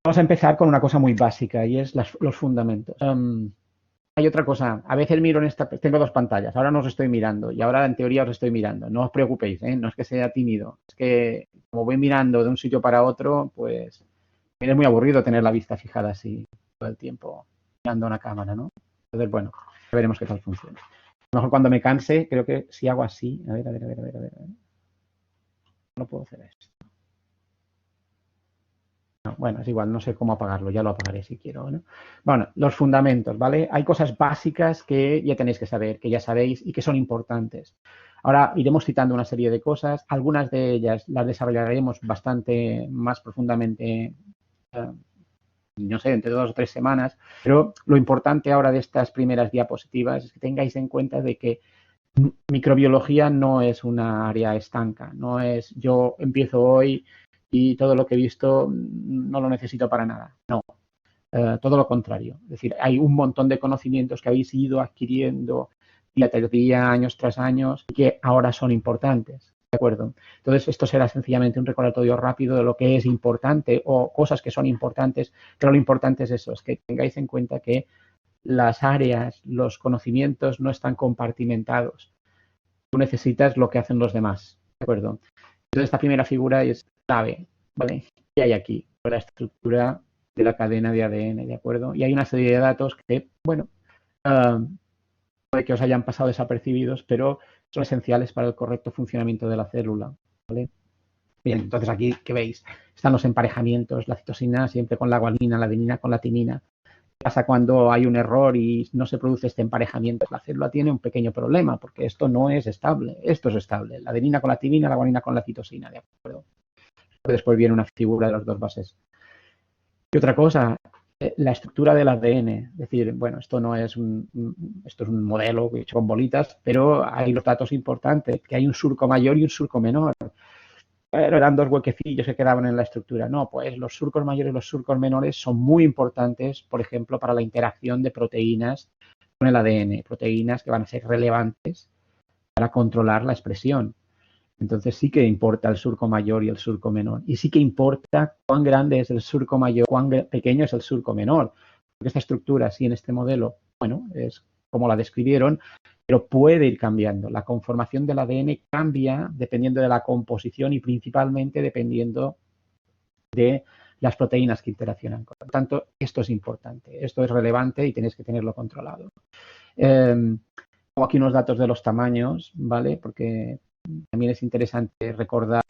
Vamos a empezar con una cosa muy básica y es los fundamentos. Hay otra cosa, a veces miro en esta, tengo dos pantallas, ahora no os estoy mirando y ahora en teoría os estoy mirando. No os preocupéis, ¿eh? No es que sea tímido, es que como voy mirando de un sitio para otro, pues es muy aburrido tener la vista fijada así todo el tiempo mirando una cámara, ¿no? Entonces, bueno, ya veremos qué tal funciona. A lo mejor cuando me canse, creo que si hago así, a ver, no puedo hacer esto. No, bueno, es igual, no sé cómo apagarlo, ya lo apagaré si quiero, ¿no? Bueno, los fundamentos, ¿vale? Hay cosas básicas que ya tenéis que saber, que ya sabéis y que son importantes. Ahora iremos citando una serie de cosas, algunas de ellas las desarrollaremos bastante más profundamente, no sé, entre 2 o 3 semanas, pero lo importante ahora de estas primeras diapositivas es que tengáis en cuenta de que microbiología no es una área estanca, no es yo empiezo hoy y todo lo que he visto no lo necesito para nada. No, todo lo contrario. Es decir, hay un montón de conocimientos que habéis ido adquiriendo día tras día, años tras años, y que ahora son importantes. ¿De acuerdo? Entonces, esto será sencillamente un recordatorio rápido de lo que es importante o cosas que son importantes, pero lo importante es eso, es que tengáis en cuenta que las áreas, los conocimientos no están compartimentados. Tú necesitas lo que hacen los demás. ¿De acuerdo? Entonces, esta primera figura es clave, ¿vale? ¿Qué hay aquí? La estructura de la cadena de ADN, ¿de acuerdo? Y hay una serie de datos que, bueno, puede que os hayan pasado desapercibidos, pero son esenciales para el correcto funcionamiento de la célula, ¿vale? Bien, entonces aquí, ¿qué veis? Están los emparejamientos, la citosina siempre con la guanina, la adenina con la timina. ¿Qué pasa cuando hay un error y no se produce este emparejamiento? La célula tiene un pequeño problema porque esto no es estable, esto es estable. La adenina con la timina, la guanina con la citosina, ¿de acuerdo? Después viene una figura de las dos bases. Y otra cosa, la estructura del ADN. Es decir, bueno, esto no es esto es un modelo hecho con bolitas, pero hay los datos importantes, que hay un surco mayor y un surco menor. Pero eran dos huequecillos que quedaban en la estructura. No, pues los surcos mayores y los surcos menores son muy importantes, por ejemplo, para la interacción de proteínas con el ADN, proteínas que van a ser relevantes para controlar la expresión. Entonces sí que importa el surco mayor y el surco menor. Y sí que importa cuán grande es el surco mayor, cuán pequeño es el surco menor. Porque esta estructura, así en este modelo, bueno, es como la describieron, pero puede ir cambiando. La conformación del ADN cambia dependiendo de la composición y principalmente dependiendo de las proteínas que interaccionan. Por lo tanto, esto es importante, esto es relevante y tenéis que tenerlo controlado. Pongo aquí unos datos de los tamaños, ¿vale? Porque también es interesante recordar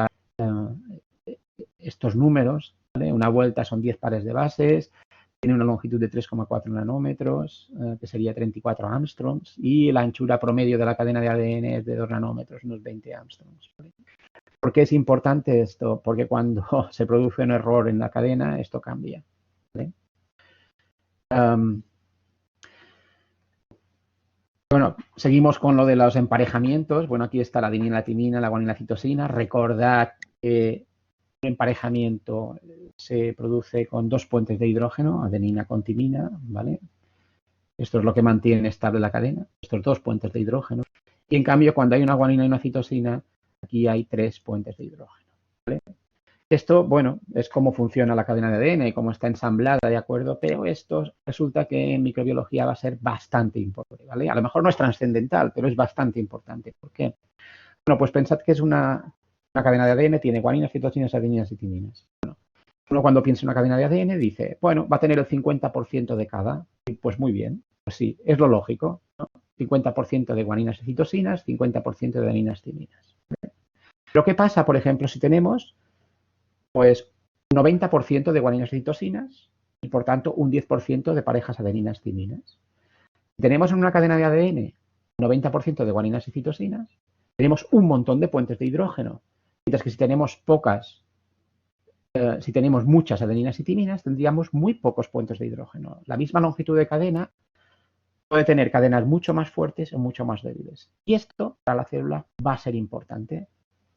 estos números, ¿vale? Una vuelta son 10 pares de bases, tiene una longitud de 3,4 nanómetros, que sería 34 Armstrongs, y la anchura promedio de la cadena de ADN es de 2 nanómetros, unos 20 Armstrongs. ¿Vale? ¿Por qué es importante esto? Porque cuando se produce un error en la cadena, esto cambia. ¿Vale? Bueno, seguimos con lo de los emparejamientos. Bueno, aquí está la adenina, la timina, la guanina, la citosina. Recordad que el emparejamiento se produce con dos puentes de hidrógeno, adenina con timina, ¿vale? Esto es lo que mantiene estable la cadena, estos dos puentes de hidrógeno. Y en cambio, cuando hay una guanina y una citosina, aquí hay 3 puentes de hidrógeno, ¿vale? Esto, bueno, es cómo funciona la cadena de ADN y cómo está ensamblada, ¿de acuerdo? Pero esto resulta que en microbiología va a ser bastante importante, ¿vale? A lo mejor no es trascendental, pero es bastante importante. ¿Por qué? Bueno, pues pensad que es una cadena de ADN, tiene guaninas, citosinas, adeninas y timinas. Bueno, uno cuando piensa en una cadena de ADN dice, bueno, va a tener el 50% de cada. Y pues muy bien, pues sí, es lo lógico, ¿no? 50% de guaninas y citosinas, 50% de adeninas y timinas. Pero ¿qué pasa, por ejemplo, si tenemos pues un 90% de guaninas y citosinas y por tanto un 10% de parejas adeninas timinas? Si tenemos en una cadena de ADN 90% de guaninas y citosinas, tenemos un montón de puentes de hidrógeno. Mientras que si tenemos si tenemos muchas adeninas y timinas, tendríamos muy pocos puentes de hidrógeno. La misma longitud de cadena puede tener cadenas mucho más fuertes o mucho más débiles. Y esto para la célula va a ser importante.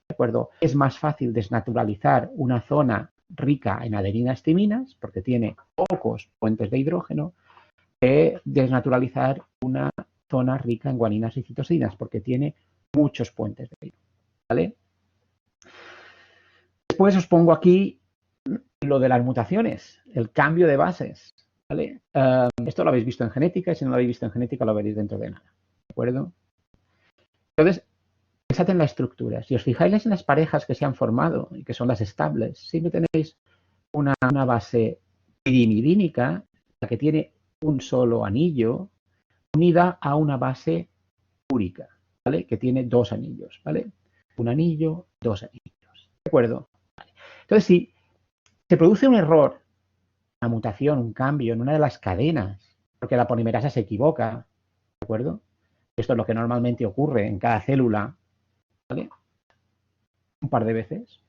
¿De acuerdo? Es más fácil desnaturalizar una zona rica en adeninas timinas, porque tiene pocos puentes de hidrógeno, que desnaturalizar una zona rica en guaninas y citosinas, porque tiene muchos puentes de hidrógeno. ¿Vale? Después os pongo aquí lo de las mutaciones, el cambio de bases, ¿vale? Esto lo habéis visto en genética y si no lo habéis visto en genética lo veréis dentro de nada, ¿de acuerdo? Entonces, pensad en la estructura. Si os fijáis en las parejas que se han formado y que son las estables, siempre tenéis una base pirimidínica, la que tiene un solo anillo, unida a una base úrica, ¿vale? Que tiene dos anillos, ¿vale? Un anillo, dos anillos, ¿de acuerdo? Vale. Entonces, si se produce un error, una mutación, un cambio en una de las cadenas, porque la polimerasa se equivoca, ¿de acuerdo? Esto es lo que normalmente ocurre en cada célula, ¿vale? Un par de veces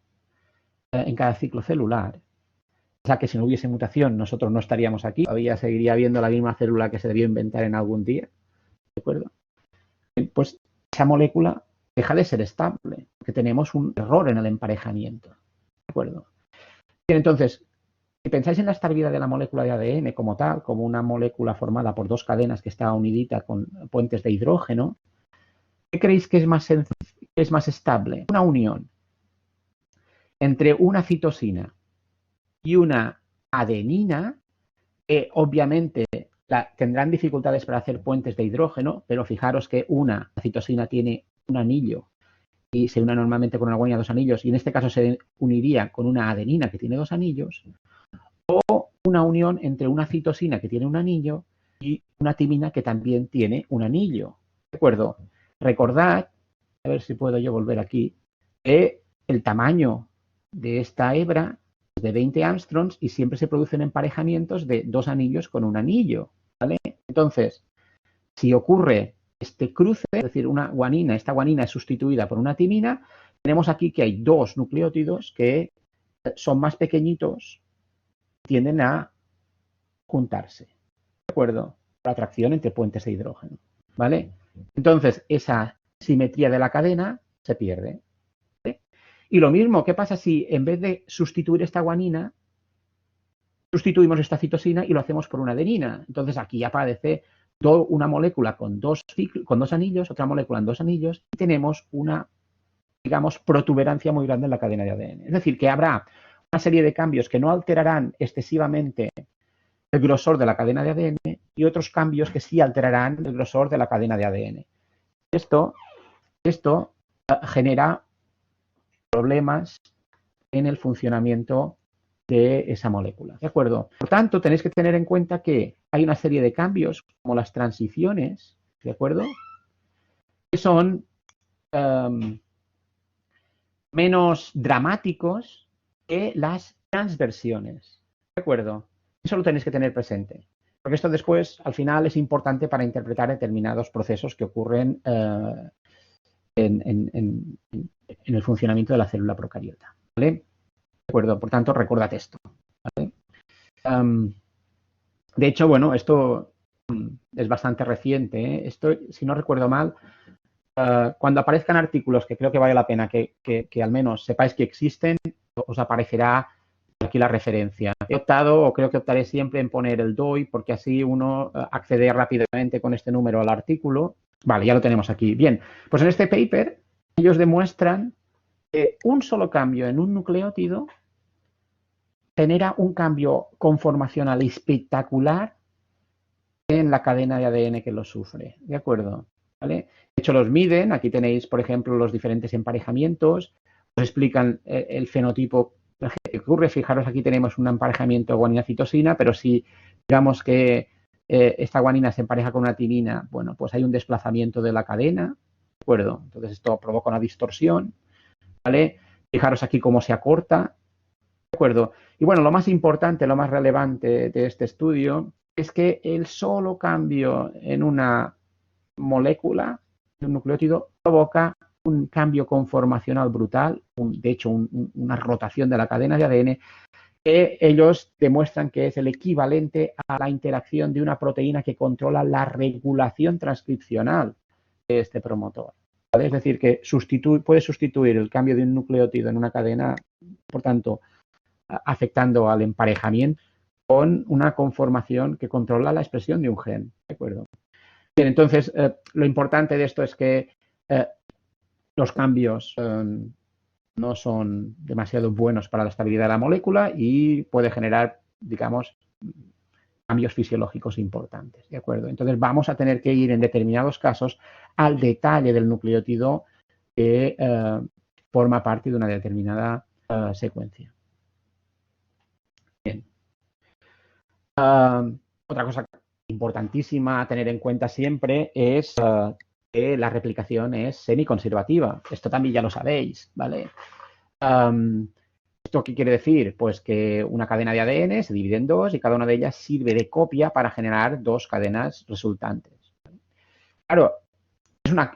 en cada ciclo celular. O sea que si no hubiese mutación, nosotros no estaríamos aquí, todavía seguiría habiendo la misma célula que se debió inventar en algún día, ¿de acuerdo? Pues esa molécula deja de ser estable, porque tenemos un error en el emparejamiento, ¿de acuerdo? Bien, entonces, si pensáis en la estabilidad de la molécula de ADN como tal, como una molécula formada por dos cadenas que está unidita con puentes de hidrógeno, ¿qué creéis que es más estable? Una unión entre una citosina y una adenina, que obviamente tendrán dificultades para hacer puentes de hidrógeno, pero fijaros que una citosina tiene un anillo y se une normalmente con una guanina dos anillos, y en este caso se uniría con una adenina que tiene dos anillos, o una unión entre una citosina que tiene un anillo y una timina que también tiene un anillo. ¿De acuerdo? Recordad, a ver si puedo yo volver aquí, que el tamaño de esta hebra es de 20 Armstrongs y siempre se producen emparejamientos de dos anillos con un anillo, ¿vale? Entonces, si ocurre este cruce, es decir, esta guanina es sustituida por una timina, tenemos aquí que hay dos nucleótidos que son más pequeñitos, tienden a juntarse, ¿de acuerdo? Por atracción entre puentes de hidrógeno, ¿vale? Entonces, esa simetría de la cadena se pierde. ¿Vale? Y lo mismo, ¿qué pasa si en vez de sustituir esta guanina, sustituimos esta citosina y lo hacemos por una adenina? Entonces, aquí aparece una molécula con dos anillos, otra molécula en dos anillos, y tenemos una, digamos, protuberancia muy grande en la cadena de ADN. Es decir, que habrá una serie de cambios que no alterarán excesivamente el grosor de la cadena de ADN y otros cambios que sí alterarán el grosor de la cadena de ADN. Esto genera problemas en el funcionamiento de esa molécula, ¿de acuerdo? Por tanto, tenéis que tener en cuenta que hay una serie de cambios, como las transiciones, ¿de acuerdo? Que son menos dramáticos que las transversiones, ¿de acuerdo? Eso lo tenéis que tener presente, porque esto después, al final, es importante para interpretar determinados procesos que ocurren en el funcionamiento de la célula procariota, ¿vale? De acuerdo, por tanto, recordad esto, ¿vale? De hecho, bueno, esto es bastante reciente, ¿eh? Esto, si no recuerdo mal, cuando aparezcan artículos que creo que vale la pena que al menos sepáis que existen, os aparecerá aquí la referencia. He optado, o creo que optaré siempre en poner el DOI, porque así uno accede rápidamente con este número al artículo. Vale, ya lo tenemos aquí. Bien, pues en este paper ellos demuestran que un solo cambio en un nucleótido genera un cambio conformacional espectacular en la cadena de ADN que lo sufre, ¿de acuerdo? ¿Vale? De hecho, los miden, aquí tenéis, por ejemplo, los diferentes emparejamientos, os explican el fenotipo que ocurre. Fijaros, aquí tenemos un emparejamiento guanina-citosina, pero si digamos que esta guanina se empareja con una timina, bueno, pues hay un desplazamiento de la cadena, ¿de acuerdo? Entonces esto provoca una distorsión, ¿vale? Fijaros aquí cómo se acorta, ¿de acuerdo? Y bueno, lo más importante, lo más relevante de este estudio es que el solo cambio en una molécula, en un nucleótido, provoca un cambio conformacional brutal, de hecho una rotación de la cadena de ADN, que ellos demuestran que es el equivalente a la interacción de una proteína que controla la regulación transcripcional de este promotor, ¿vale? Es decir, que puede sustituir el cambio de un nucleótido en una cadena, por tanto, afectando al emparejamiento con una conformación que controla la expresión de un gen, ¿de acuerdo? Bien, entonces, lo importante de esto es que los cambios no son demasiado buenos para la estabilidad de la molécula y puede generar, digamos, cambios fisiológicos importantes, ¿de acuerdo? Entonces vamos a tener que ir en determinados casos al detalle del nucleótido que forma parte de una determinada secuencia. Bien. Otra cosa importantísima a tener en cuenta siempre es que la replicación es semiconservativa. Esto también ya lo sabéis, ¿vale? ¿Esto qué quiere decir? Pues que una cadena de ADN se divide en dos y cada una de ellas sirve de copia para generar dos cadenas resultantes. Claro,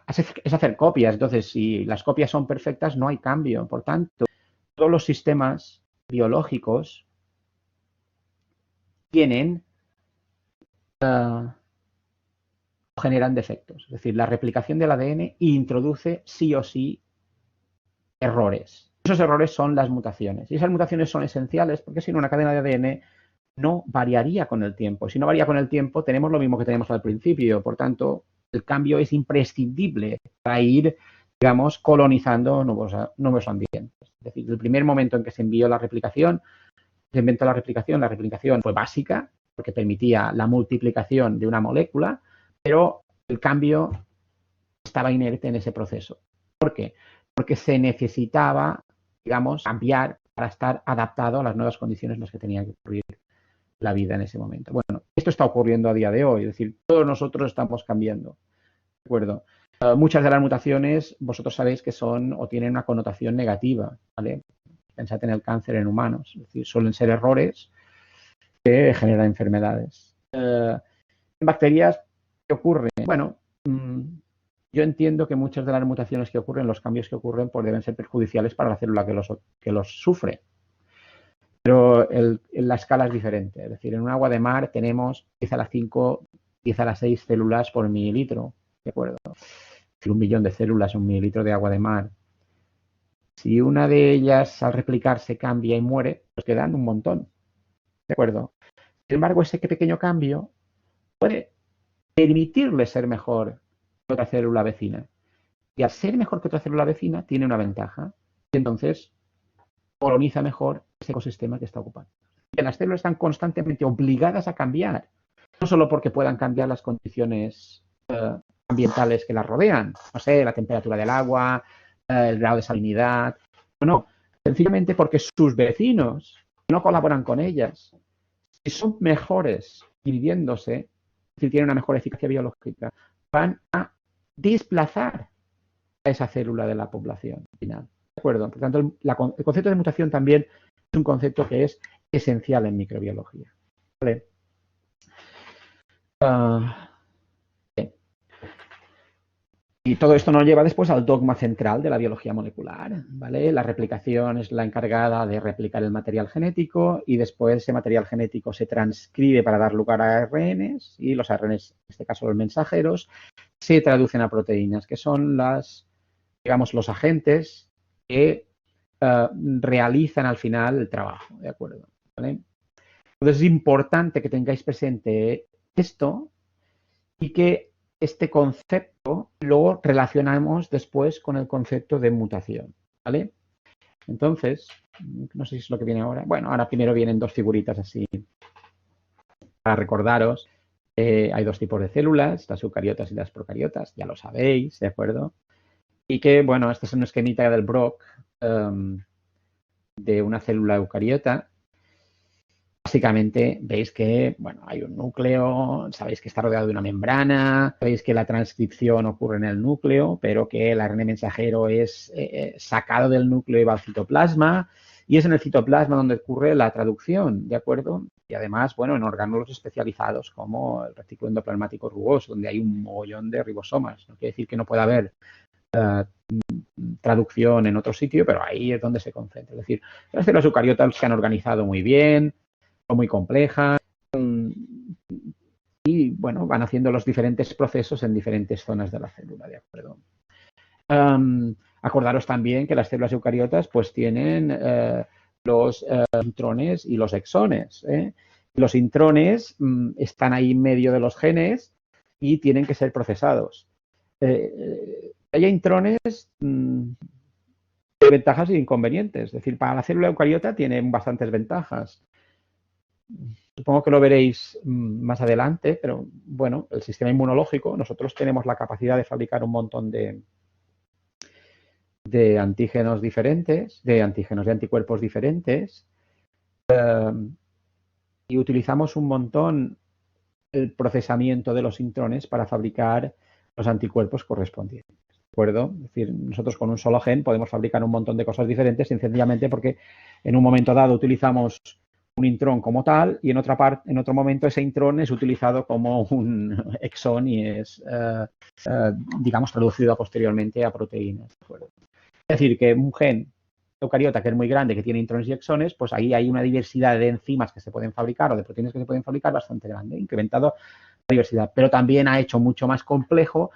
es hacer copias, entonces si las copias son perfectas no hay cambio. Por tanto, todos los sistemas biológicos tienen generan defectos. Es decir, la replicación del ADN introduce sí o sí errores. Esos errores son las mutaciones. Y esas mutaciones son esenciales porque si no, una cadena de ADN no variaría con el tiempo. Si no varía con el tiempo, tenemos lo mismo que tenemos al principio. Por tanto, el cambio es imprescindible para ir, digamos, colonizando nuevos ambientes. Es decir, el primer momento en que se envió la replicación, se inventó la replicación fue básica porque permitía la multiplicación de una molécula, pero el cambio estaba inerte en ese proceso. ¿Por qué? Porque se necesitaba, digamos, cambiar para estar adaptado a las nuevas condiciones en las que tenía que ocurrir la vida en ese momento. Bueno, esto está ocurriendo a día de hoy, es decir, todos nosotros estamos cambiando, ¿de acuerdo? Muchas de las mutaciones vosotros sabéis que son o tienen una connotación negativa, ¿vale? Pensad en el cáncer en humanos, es decir, suelen ser errores que generan enfermedades. En bacterias, ¿qué ocurre? Bueno, yo entiendo que muchas de las mutaciones que ocurren, los cambios que ocurren, pues deben ser perjudiciales para la célula que los sufre. Pero la escala es diferente. Es decir, en un agua de mar tenemos 10 a la 5, 10 a la 6 células por mililitro. ¿De acuerdo? Es 1 millón de células en un mililitro de agua de mar. Si una de ellas al replicarse cambia y muere, pues quedan un montón. ¿De acuerdo? Sin embargo, ese pequeño cambio puede permitirle ser mejor que otra célula vecina. Y al ser mejor que otra célula vecina, tiene una ventaja. Y entonces coloniza mejor ese ecosistema que está ocupando. Y las células están constantemente obligadas a cambiar, no solo porque puedan cambiar las condiciones ambientales que las rodean, no sé, la temperatura del agua, el grado de salinidad, no, sencillamente porque sus vecinos no colaboran con ellas, si son mejores dividiéndose, si tienen una mejor eficacia biológica, van a desplazar a esa célula de la población final. ¿De acuerdo? Por tanto, el concepto de mutación también es un concepto que es esencial en microbiología. ¿Vale? Y todo esto nos lleva después al dogma central de la biología molecular, ¿vale? La replicación es la encargada de replicar el material genético y después ese material genético se transcribe para dar lugar a ARNs y los ARNs, en este caso los mensajeros, se traducen a proteínas, que son digamos, los agentes que realizan al final el trabajo, ¿de acuerdo? ¿Vale? Entonces es importante que tengáis presente esto y que este concepto lo relacionamos después con el concepto de mutación, ¿vale? Entonces, no sé si es lo que viene ahora. Bueno, ahora primero vienen dos figuritas así para recordaros. Hay dos tipos de células, las eucariotas y las procariotas, ya lo sabéis, ¿de acuerdo? Y que, bueno, este es un esquemita del Brock de una célula eucariota. Básicamente veis que, bueno, hay un núcleo, sabéis que está rodeado de una membrana, sabéis que la transcripción ocurre en el núcleo, pero que el ARN mensajero es sacado del núcleo y va al citoplasma, y es en el citoplasma donde ocurre la traducción, ¿de acuerdo? Y además, bueno, en orgánulos especializados como el retículo endoplasmático rugoso, donde hay un mogollón de ribosomas. No quiere decir que no pueda haber traducción en otro sitio, pero ahí es donde se concentra. Es decir, las células eucariotas se han organizado muy bien, son muy complejas y, bueno, van haciendo los diferentes procesos en diferentes zonas de la célula, ¿de acuerdo? Acordaros también que las células eucariotas pues tienen los intrones y los exones. Los intrones están ahí en medio de los genes y tienen que ser procesados. Hay intrones, Tiene ventajas e inconvenientes. Es decir, para la célula eucariota tiene bastantes ventajas. Supongo que lo veréis más adelante, pero bueno, el sistema inmunológico, nosotros tenemos la capacidad de fabricar un montón de antígenos diferentes, de anticuerpos diferentes, y utilizamos un montón el procesamiento de los intrones para fabricar los anticuerpos correspondientes. ¿De acuerdo? Es decir, nosotros con un solo gen podemos fabricar un montón de cosas diferentes sencillamente porque en un momento dado utilizamos un intrón como tal y en otro momento ese intrón es utilizado como un exón y es, digamos, traducido posteriormente a proteínas. ¿De acuerdo? Es decir, que un gen eucariota que es muy grande, que tiene intrones y exones, pues ahí hay una diversidad de enzimas que se pueden fabricar o de proteínas que se pueden fabricar bastante grande, incrementado la diversidad. Pero también ha hecho mucho más complejo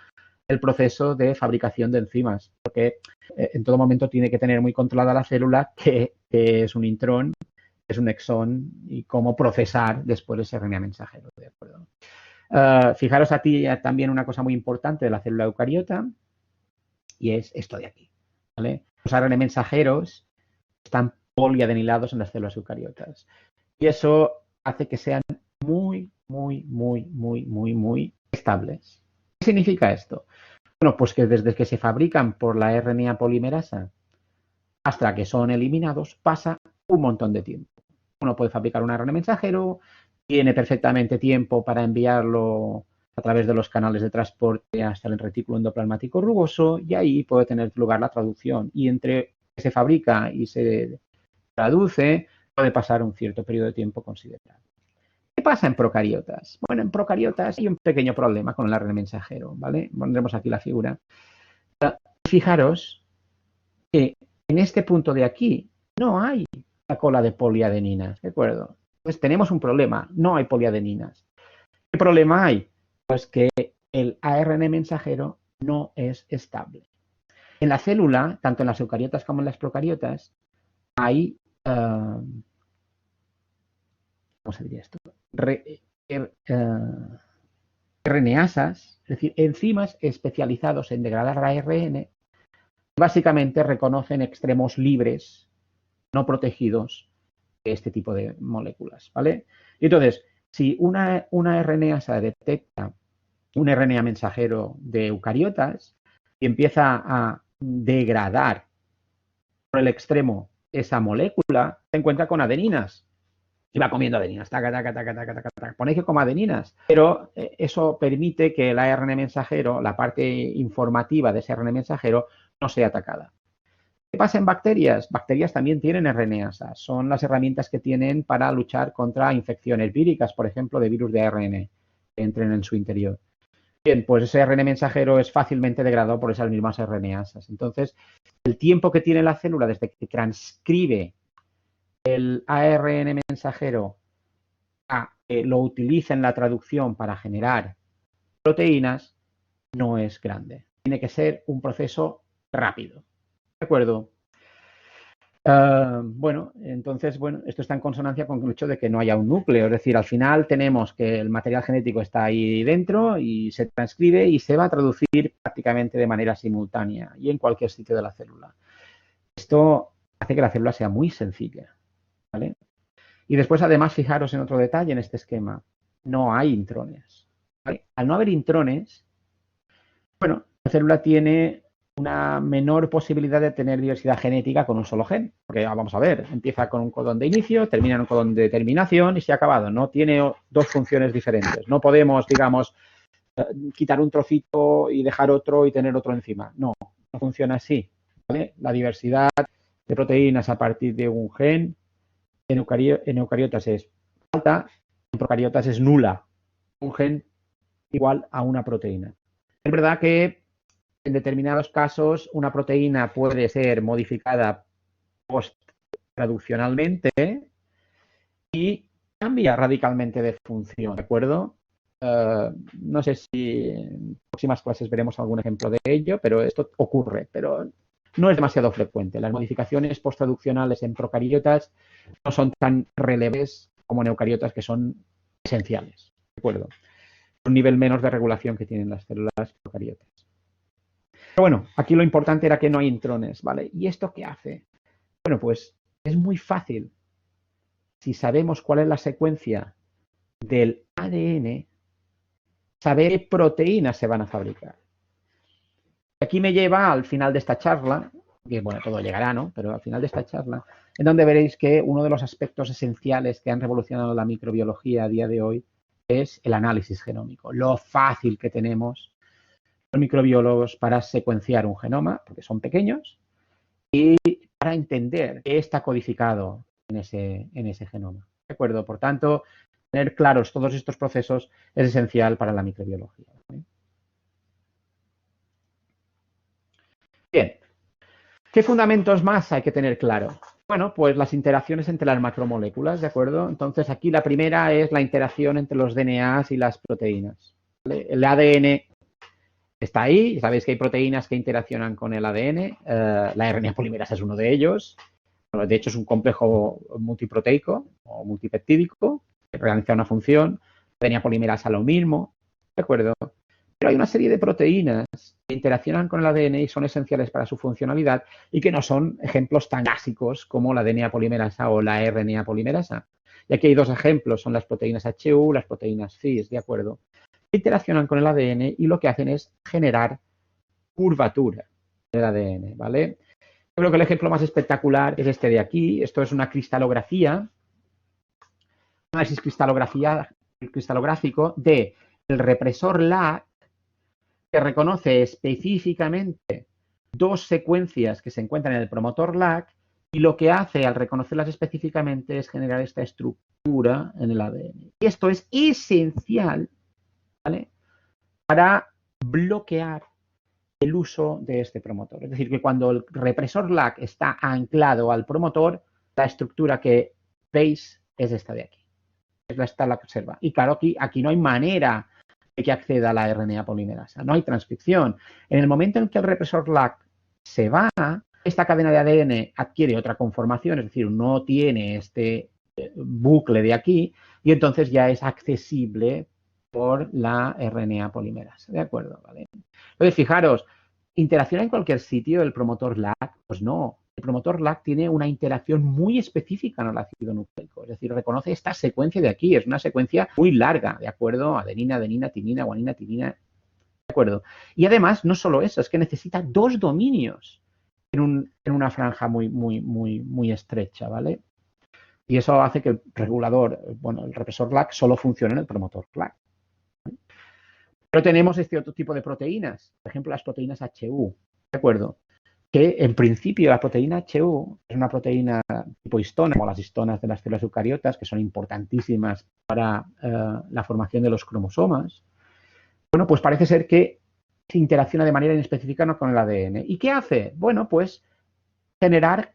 el proceso de fabricación de enzimas, porque en todo momento tiene que tener muy controlada la célula que es un intrón, que es un exón y cómo procesar después ese RNA mensajero. ¿De acuerdo? Fijaros aquí también una cosa muy importante de la célula eucariota y es esto de aquí. ¿Vale? Los ARN mensajeros están poliadenilados en las células eucariotas. Y eso hace que sean muy estables. ¿Qué significa esto? Bueno, pues que desde que se fabrican por la RNA polimerasa hasta que son eliminados pasa un montón de tiempo. Uno puede fabricar un ARN mensajero, tiene perfectamente tiempo para enviarlo a través de los canales de transporte hasta el retículo endoplasmático rugoso y ahí puede tener lugar la traducción. Y entre que se fabrica y se traduce puede pasar un cierto periodo de tiempo considerable. ¿Qué pasa en procariotas? Bueno, en procariotas hay un pequeño problema con el ARN mensajero, ¿vale? Pondremos aquí la figura. Fijaros que en este punto de aquí no hay la cola de poliadeninas, ¿de acuerdo? Pues tenemos un problema, no hay poliadeninas. ¿Qué problema hay? Pues que el ARN mensajero no es estable. En la célula, tanto en las eucariotas como en las procariotas, hay, ¿cómo se diría esto? RNasas, es decir, enzimas especializados en degradar ARN, básicamente reconocen extremos libres, no protegidos, de este tipo de moléculas, ¿vale? Y entonces, si una RNasa detecta un RNA mensajero de eucariotas y empieza a degradar por el extremo esa molécula, se encuentra con adeninas y va comiendo adeninas. Pone que coma adeninas, pero eso permite que el ARN mensajero, la parte informativa de ese RNA mensajero, no sea atacada. ¿Qué pasa en bacterias? Bacterias también tienen RNasas. Son las herramientas que tienen para luchar contra infecciones víricas, por ejemplo, de virus de ARN que entren en su interior. Bien, pues ese RNA mensajero es fácilmente degradado por esas mismas RNasas. Entonces, el tiempo que tiene la célula desde que transcribe el ARN mensajero a que lo utiliza en la traducción para generar proteínas no es grande. Tiene que ser un proceso rápido. ¿De acuerdo? Bueno, entonces, bueno, esto está en consonancia con el hecho de que no haya un núcleo. Es decir, al final tenemos que el material genético está ahí dentro y se transcribe y se va a traducir prácticamente de manera simultánea y en cualquier sitio de la célula. Esto hace que la célula sea muy sencilla, ¿vale? Y después, además, fijaros en otro detalle en este esquema. No hay intrones, ¿vale? Al no haber intrones, bueno, la célula tiene una menor posibilidad de tener diversidad genética con un solo gen. Porque vamos a ver, empieza con un codón de inicio, termina en un codón de terminación y se ha acabado. No tiene dos funciones diferentes. No podemos, digamos, quitar un trocito y dejar otro y tener otro encima. No, no funciona así, ¿vale? La diversidad de proteínas a partir de un gen en eucariotas es alta, en procariotas es nula. Un gen igual a una proteína. Es verdad que en determinados casos una proteína puede ser modificada post-traduccionalmente y cambia radicalmente de función, ¿de acuerdo? No sé si en próximas clases veremos algún ejemplo de ello, pero esto ocurre, pero no es demasiado frecuente. Las modificaciones post-traduccionales en procariotas no son tan relevantes como en eucariotas, que son esenciales, ¿de acuerdo? Un nivel menos de regulación que tienen las células procariotas. Pero bueno, aquí lo importante era que no hay intrones, ¿vale? ¿Y esto qué hace? Bueno, pues es muy fácil. Si sabemos cuál es la secuencia del ADN, saber qué proteínas se van a fabricar. Aquí me lleva al final de esta charla, que bueno, todo llegará, ¿no? Pero al final de esta charla, en donde veréis que uno de los aspectos esenciales que han revolucionado la microbiología a día de hoy es el análisis genómico. Lo fácil que tenemos los microbiólogos para secuenciar un genoma, porque son pequeños, y para entender qué está codificado en ese genoma. ¿De acuerdo? Por tanto, tener claros todos estos procesos es esencial para la microbiología. Bien, ¿qué fundamentos más hay que tener claro? Bueno, pues las interacciones entre las macromoléculas, ¿de acuerdo? Entonces, aquí la primera es la interacción entre los DNAs y las proteínas. ¿Vale? El ADN está ahí, sabéis que hay proteínas que interaccionan con el ADN, la RNA polimerasa es uno de ellos, de hecho es un complejo multiproteico o multipeptídico que realiza una función, la RNA polimerasa lo mismo, ¿de acuerdo? Pero hay una serie de proteínas que interaccionan con el ADN y son esenciales para su funcionalidad y que no son ejemplos tan básicos como la DNA polimerasa o la RNA polimerasa. Y aquí hay dos ejemplos, son las proteínas HU, las proteínas FIS, ¿de acuerdo? Interaccionan con el ADN y lo que hacen es generar curvatura del ADN, ¿vale? Yo creo que el ejemplo más espectacular es este de aquí. Esto es una cristalografía, un análisis cristalográfico de el represor LAC que reconoce específicamente dos secuencias que se encuentran en el promotor LAC y lo que hace al reconocerlas específicamente es generar esta estructura en el ADN. Y esto es esencial, ¿vale?, para bloquear el uso de este promotor. Es decir, que cuando el represor LAC está anclado al promotor, la estructura que veis es esta de aquí. Esta la que observa. Y claro, aquí no hay manera de que acceda a la RNA polimerasa. No hay transcripción. En el momento en que el represor LAC se va, esta cadena de ADN adquiere otra conformación, es decir, no tiene este bucle de aquí, y entonces ya es accesible por la RNA polimerasa. ¿De acuerdo? ¿Vale? Entonces, fijaros, ¿interacciona en cualquier sitio el promotor LAC? Pues no. El promotor LAC tiene una interacción muy específica en el ácido nucleico. Es decir, reconoce esta secuencia de aquí. Es una secuencia muy larga, ¿de acuerdo? Adenina, adenina, timina, guanina, timina. ¿De acuerdo? Y además, no solo eso, es que necesita dos dominios en una franja muy estrecha, ¿vale? Y eso hace que el regulador, bueno, el represor LAC solo funcione en el promotor LAC. Pero tenemos este otro tipo de proteínas, por ejemplo, las proteínas HU, ¿de acuerdo? Que en principio la proteína HU es una proteína tipo histona, como las histonas de las células eucariotas, que son importantísimas para la formación de los cromosomas. Bueno, pues parece ser que se interacciona de manera inespecífica con el ADN. ¿Y qué hace? Bueno, pues generar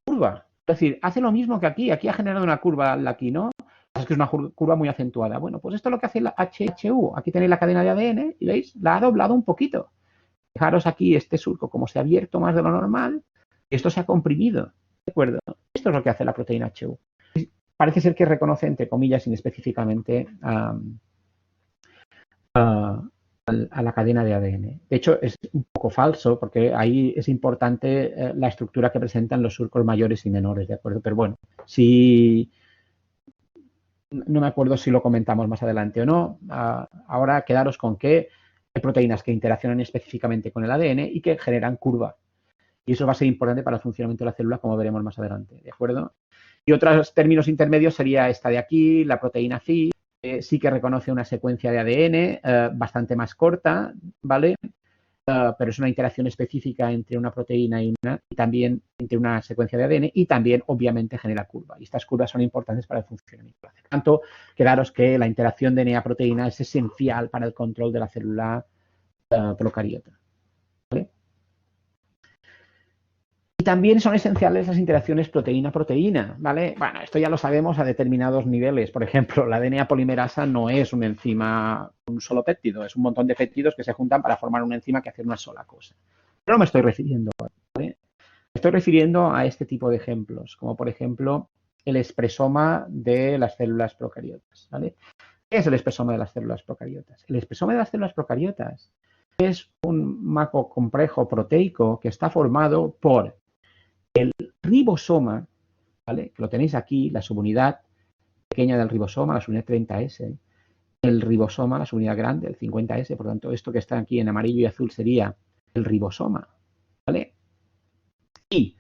curva. Es decir, hace lo mismo que aquí. Aquí ha generado una curva aquí, ¿no? Es que es una curva muy acentuada. Bueno, pues esto es lo que hace la HU. Aquí tenéis la cadena de ADN y veis, la ha doblado un poquito. Fijaros aquí este surco, como se ha abierto más de lo normal, y esto se ha comprimido. ¿De acuerdo? Esto es lo que hace la proteína HU. Parece ser que reconoce, entre comillas, inespecíficamente a la cadena de ADN. De hecho, es un poco falso porque ahí es importante la estructura que presentan los surcos mayores y menores, ¿de acuerdo? Pero bueno, si no me acuerdo si lo comentamos más adelante o no. Ahora quedaros con que hay proteínas que interaccionan específicamente con el ADN y que generan curva. Y eso va a ser importante para el funcionamiento de la célula, como veremos más adelante, ¿de acuerdo? Y otros términos intermedios sería esta de aquí, la proteína Phi, sí que reconoce una secuencia de ADN bastante más corta, ¿vale? Pero es una interacción específica entre una proteína y también entre una secuencia de ADN y también, obviamente, genera curva. Y estas curvas son importantes para el funcionamiento. Por tanto, quedaros que la interacción DNA-proteína es esencial para el control de la célula procariota. ¿Vale? Y también son esenciales las interacciones proteína-proteína, ¿vale? Bueno, esto ya lo sabemos a determinados niveles. Por ejemplo, la DNA polimerasa no es una enzima, un solo péptido, es un montón de péptidos que se juntan para formar una enzima que hace una sola cosa. Pero no me estoy refiriendo, ¿vale? Me estoy refiriendo a este tipo de ejemplos, como por ejemplo el expresoma de las células procariotas, ¿vale? ¿Qué es el expresoma de las células procariotas? El expresoma de las células procariotas es un macrocomplejo proteico que está formado por el ribosoma, ¿vale? Que lo tenéis aquí, la subunidad pequeña del ribosoma, la subunidad 30S, el ribosoma, la subunidad grande, el 50S, por lo tanto, esto que está aquí en amarillo y azul sería el ribosoma, ¿vale? Y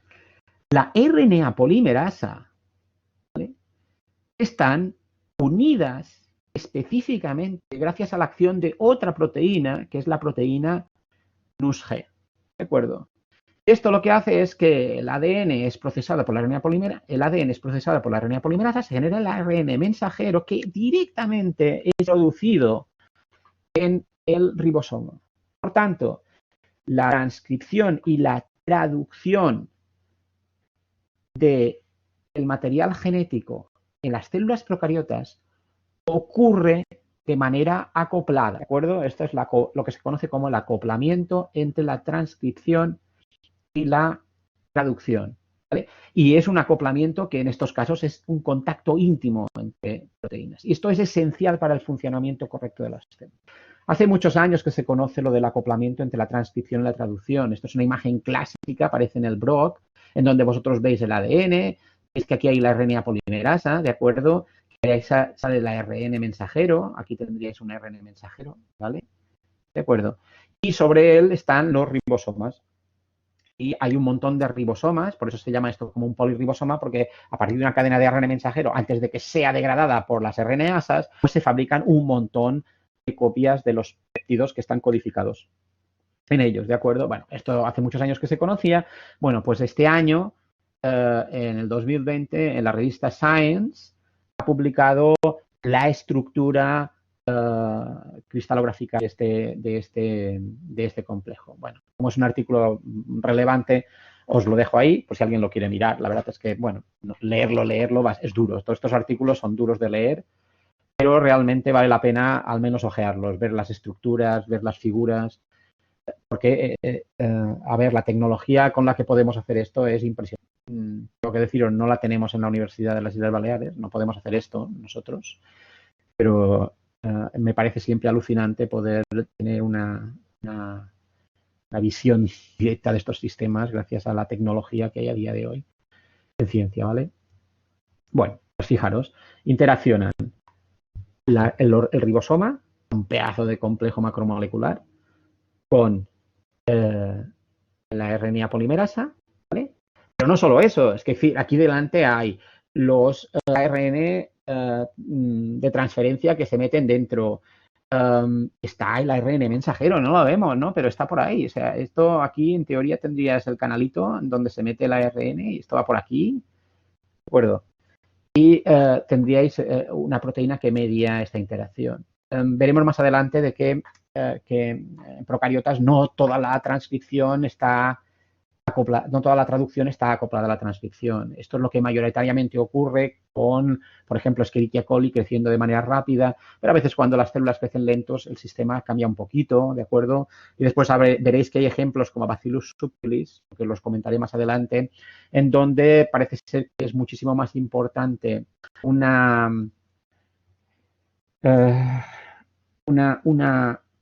la RNA polimerasa, ¿vale? Están unidas específicamente gracias a la acción de otra proteína, que es la proteína NUSG, ¿de acuerdo? Esto lo que hace es que el ADN es procesado por la RNA polimerasa, se genera el ARN mensajero que directamente es introducido en el ribosoma. Por tanto, la transcripción y la traducción del material genético en las células procariotas ocurre de manera acoplada, ¿de acuerdo? Esto es lo que se conoce como el acoplamiento entre la transcripción y la traducción, ¿vale? Y es un acoplamiento que en estos casos es un contacto íntimo entre proteínas. Y esto es esencial para el funcionamiento correcto de las células. Hace muchos años que se conoce lo del acoplamiento entre la transcripción y la traducción. Esto es una imagen clásica, aparece en el Brock, en donde vosotros veis el ADN, veis que aquí hay la RNA polimerasa, ¿de acuerdo? Que ahí sale el ARN mensajero, aquí tendríais un ARN mensajero, ¿vale? ¿De acuerdo? Y sobre él están los ribosomas. Y hay un montón de ribosomas, por eso se llama esto como un polirribosoma, porque a partir de una cadena de ARN mensajero, antes de que sea degradada por las RNasas, pues se fabrican un montón de copias de los péptidos que están codificados en ellos, ¿de acuerdo? Bueno, esto hace muchos años que se conocía. Bueno, pues este año, en el 2020, en la revista Science, ha publicado la estructura cristalográfica de este complejo. Bueno, como es un artículo relevante, os lo dejo ahí, por si alguien lo quiere mirar. La verdad es que, bueno, leerlo es duro. Todos estos artículos son duros de leer, pero realmente vale la pena al menos ojearlos, ver las estructuras, ver las figuras, porque, a ver, la tecnología con la que podemos hacer esto es impresionante. Tengo que deciros, no la tenemos en la Universidad de las Islas Baleares, no podemos hacer esto nosotros, pero me parece siempre alucinante poder tener una visión directa de estos sistemas gracias a la tecnología que hay a día de hoy en ciencia, ¿vale? Bueno, pues fijaros, interaccionan el ribosoma, un pedazo de complejo macromolecular, con la RNA polimerasa, ¿vale? Pero no solo eso, es que aquí delante hay los ARN de transferencia que se meten dentro. Está el ARN mensajero, no lo vemos, ¿no? Pero está por ahí. O sea, esto aquí en teoría tendrías el canalito donde se mete el ARN y esto va por aquí. ¿De acuerdo? Y tendríais una proteína que media esta interacción. Veremos más adelante de que en procariotas no toda la transcripción está acoplada, no toda la traducción está acoplada a la transcripción. Esto es lo que mayoritariamente ocurre con, por ejemplo, Escherichia coli creciendo de manera rápida, pero a veces cuando las células crecen lentos el sistema cambia un poquito, ¿de acuerdo? Y después veréis que hay ejemplos como Bacillus subtilis, que los comentaré más adelante, en donde parece ser que es muchísimo más importante un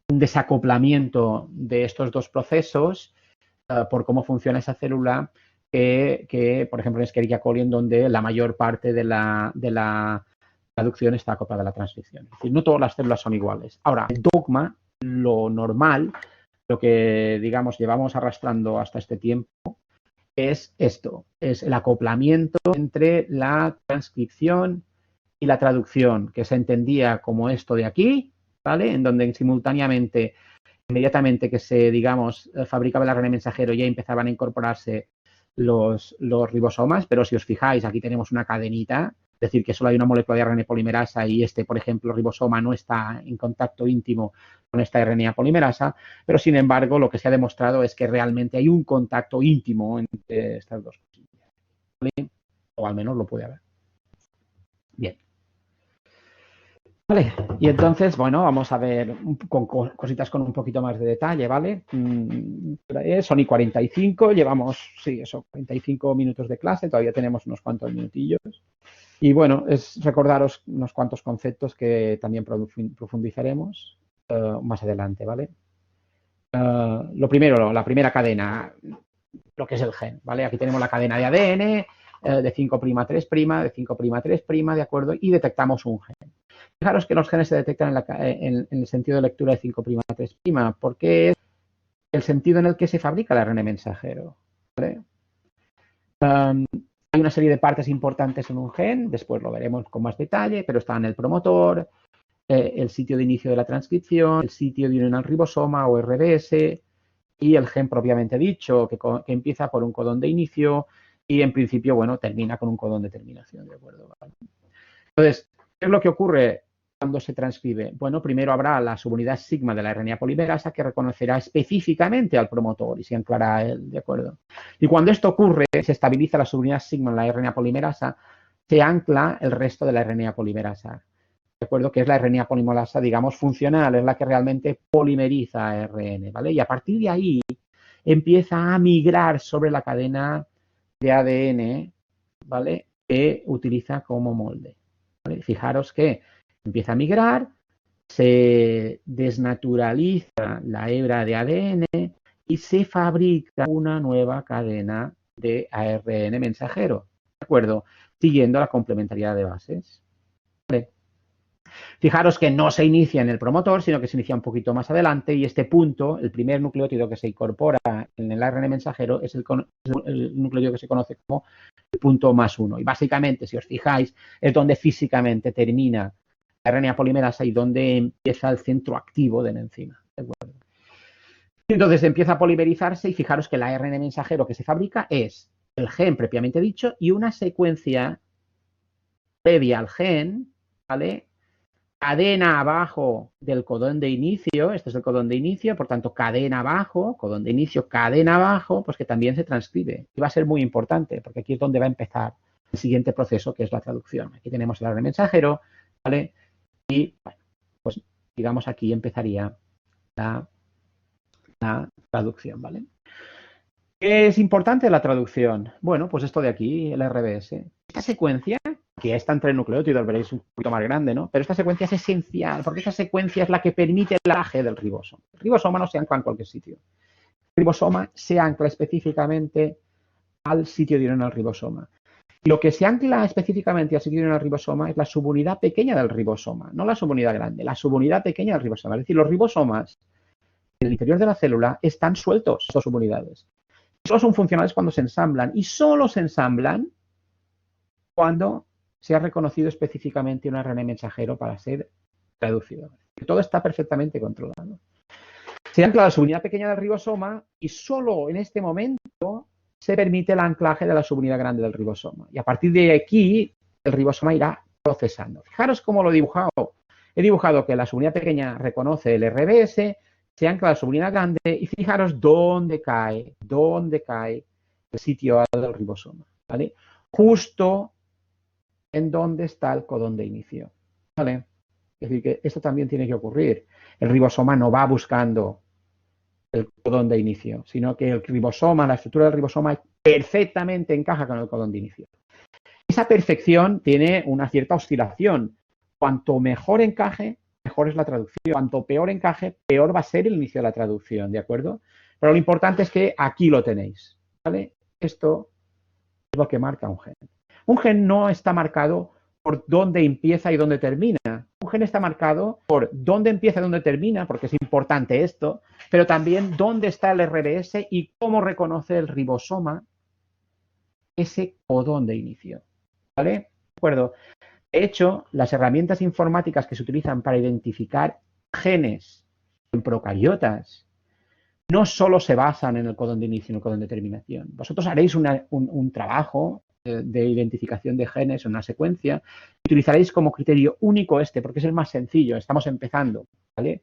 desacoplamiento de estos dos procesos por cómo funciona esa célula por ejemplo, en Escherichia coli, en donde la mayor parte de la traducción está acoplada a la transcripción. Es decir, no todas las células son iguales. Ahora, el dogma, lo normal, lo que, digamos, llevamos arrastrando hasta este tiempo, es esto, es el acoplamiento entre la transcripción y la traducción, que se entendía como esto de aquí, ¿vale? En donde simultáneamente, inmediatamente que se, digamos, fabricaba el ARN mensajero, ya empezaban a incorporarse los ribosomas, pero si os fijáis, aquí tenemos una cadenita, es decir, que solo hay una molécula de ARN polimerasa y por ejemplo, ribosoma no está en contacto íntimo con esta RNA polimerasa, pero sin embargo, lo que se ha demostrado es que realmente hay un contacto íntimo entre estas dos cosas, ¿vale? O al menos lo puede haber. Bien. Vale, y entonces, bueno, vamos a ver con cositas con un poquito más de detalle, ¿vale? Son y 45, llevamos, sí, eso, 45 minutos de clase, todavía tenemos unos cuantos minutillos. Y bueno, es recordaros unos cuantos conceptos que también profundizaremos más adelante, ¿vale? lo primero, la primera cadena, lo que es el gen, ¿vale? Aquí tenemos la cadena de ADN de 5'3', de 5'3', ¿de acuerdo? Y detectamos un gen. Fijaros que los genes se detectan en el sentido de lectura de 5'3', porque es el sentido en el que se fabrica el ARN mensajero, ¿vale? Hay una serie de partes importantes en un gen, después lo veremos con más detalle, pero está en el promotor, el sitio de inicio de la transcripción, el sitio de unión al ribosoma o RBS y el gen propiamente dicho, que empieza por un codón de inicio y en principio, bueno, termina con un codón de terminación, ¿de acuerdo? Entonces, ¿qué es lo que ocurre cuando se transcribe? Bueno, primero habrá la subunidad sigma de la RNA polimerasa que reconocerá específicamente al promotor y se anclará a él, ¿de acuerdo? Y cuando esto ocurre, se estabiliza la subunidad sigma en la RNA polimerasa, se ancla el resto de la RNA polimerasa, ¿de acuerdo? Que es la RNA polimerasa, digamos, funcional, es la que realmente polimeriza ARN, ¿vale? Y a partir de ahí empieza a migrar sobre la cadena de ADN, ¿vale? Que utiliza como molde. ¿Vale? Fijaros que empieza a migrar, se desnaturaliza la hebra de ADN y se fabrica una nueva cadena de ARN mensajero, ¿de acuerdo? Siguiendo la complementariedad de bases. ¿Vale? Fijaros que no se inicia en el promotor, sino que se inicia un poquito más adelante y este punto, el primer nucleótido que se incorpora en el ARN mensajero, es el nucleótido que se conoce como el punto +1. Y básicamente, si os fijáis, es donde físicamente termina la RNA polimerasa y donde empieza el centro activo de la enzima. ¿De acuerdo? Entonces empieza a polimerizarse y fijaros que el ARN mensajero que se fabrica es el gen propiamente dicho y una secuencia previa al gen, ¿vale? Cadena abajo del codón de inicio, este es el codón de inicio, por tanto, cadena abajo, codón de inicio, cadena abajo, pues que también se transcribe. Y va a ser muy importante, porque aquí es donde va a empezar el siguiente proceso, que es la traducción. Aquí tenemos el ARN mensajero, ¿vale? Y, bueno, pues digamos aquí empezaría la traducción, ¿vale? ¿Qué es importante la traducción? Bueno, pues esto de aquí, el RBS. Esta secuencia, que está entre nucleótidos, veréis un poquito más grande, ¿no? Pero esta secuencia es esencial, porque esta secuencia es la que permite el anclaje del ribosoma. El ribosoma no se ancla en cualquier sitio. El ribosoma se ancla específicamente al sitio de unión al ribosoma. Y lo que se ancla específicamente al sitio de unión al ribosoma es la subunidad pequeña del ribosoma, no la subunidad grande, la subunidad pequeña del ribosoma. Es decir, los ribosomas en el interior de la célula están sueltos, estas subunidades. Solo son funcionales cuando se ensamblan y solo se ensamblan cuando se ha reconocido específicamente un ARN mensajero para ser traducido. Todo está perfectamente controlado. Se ancla la subunidad pequeña del ribosoma y solo en este momento se permite el anclaje de la subunidad grande del ribosoma. Y a partir de aquí, el ribosoma irá procesando. Fijaros cómo lo he dibujado. He dibujado que la subunidad pequeña reconoce el RBS, se ancla la subunidad grande y fijaros dónde cae el sitio A del ribosoma, ¿vale? Justo en donde está el codón de inicio, ¿vale? Es decir, que esto también tiene que ocurrir. El ribosoma no va buscando el codón de inicio, sino que el ribosoma, la estructura del ribosoma perfectamente encaja con el codón de inicio. Esa perfección tiene una cierta oscilación. Cuanto mejor encaje, mejor es la traducción. Cuanto peor encaje, peor va a ser el inicio de la traducción, ¿de acuerdo? Pero lo importante es que aquí lo tenéis, ¿vale? Esto es lo que marca un gen. Un gen no está marcado por dónde empieza y dónde termina. Un gen está marcado por dónde empieza y dónde termina, porque es importante esto, pero también dónde está el RBS y cómo reconoce el ribosoma ese codón de inicio. ¿Vale? De acuerdo. De hecho, las herramientas informáticas que se utilizan para identificar genes en procariotas no solo se basan en el codón de inicio y en el codón de terminación. Vosotros haréis un trabajo de identificación de genes en una secuencia y utilizaréis como criterio único este, porque es el más sencillo, estamos empezando, ¿vale?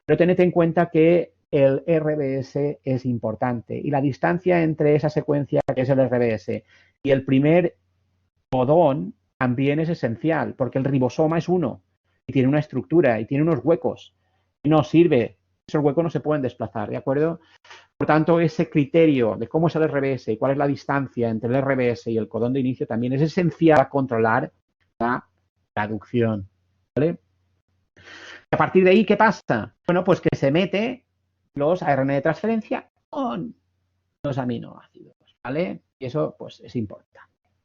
Pero tened en cuenta que el RBS es importante y la distancia entre esa secuencia que es el RBS y el primer codón también es esencial, porque el ribosoma es uno y tiene una estructura y tiene unos huecos y no sirve. Esos huecos no se pueden desplazar, ¿de acuerdo? Por tanto, ese criterio de cómo es el RBS y cuál es la distancia entre el RBS y el codón de inicio también es esencial para controlar la traducción, ¿vale? A partir de ahí, ¿qué pasa? Bueno, pues que se mete los ARN de transferencia con los aminoácidos, ¿vale? Y eso, pues, es importante.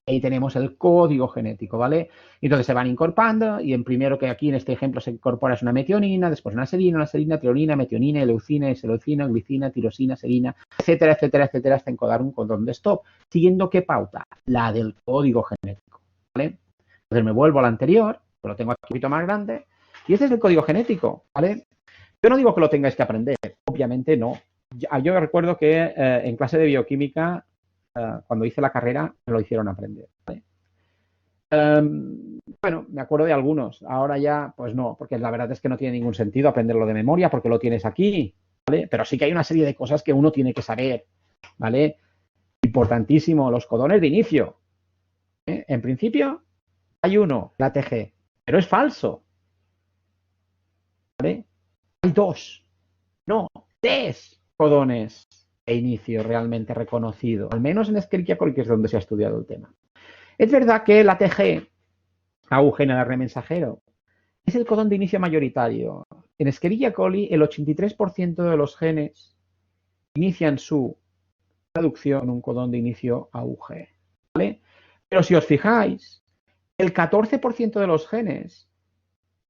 Ahí tenemos el código genético, ¿vale? Entonces se van incorporando y en primero que aquí en este ejemplo se incorpora es una metionina, después una serina, tirionina, metionina, leucina, isoleucina, glicina, tirosina, serina, etcétera, etcétera, etcétera, hasta encodar un codón de stop. ¿Siguiendo qué pauta? La del código genético, ¿vale? Entonces me vuelvo al anterior, lo tengo aquí un poquito más grande, y este es el código genético, ¿vale? Yo no digo que lo tengáis que aprender, obviamente no. Yo recuerdo que en clase de bioquímica, cuando hice la carrera, me lo hicieron aprender, ¿vale? Bueno, me acuerdo de algunos. Ahora ya, pues no, porque la verdad es que no tiene ningún sentido aprenderlo de memoria porque lo tienes aquí, ¿vale? Pero sí que hay una serie de cosas que uno tiene que saber, ¿vale? Importantísimo, los codones de inicio. En principio, hay uno, la ATG, pero es falso, ¿vale? Hay dos, no, tres codones de inicio realmente reconocidos, al menos en Escherichia coli, que es donde se ha estudiado el tema. Es verdad que la ATG, AUG en el ARN mensajero, es el codón de inicio mayoritario. En Escherichia coli, el 83% de los genes inician su traducción en un codón de inicio AUG, ¿vale? Pero si os fijáis, el 14% de los genes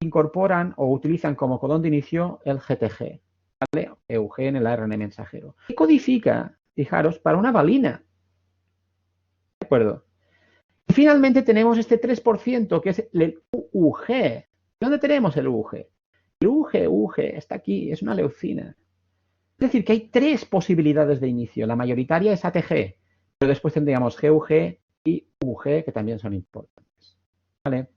incorporan o utilizan como codón de inicio el GTG, ¿vale? EUG en el ARN mensajero. ¿Qué codifica? Fijaros, para una valina. ¿De acuerdo? Y finalmente tenemos este 3% que es el UG. ¿Dónde tenemos el UG? El UG está aquí, es una leucina. Es decir, que hay tres posibilidades de inicio. La mayoritaria es ATG, pero después tendríamos GUG y UG, que también son importantes. ¿Vale?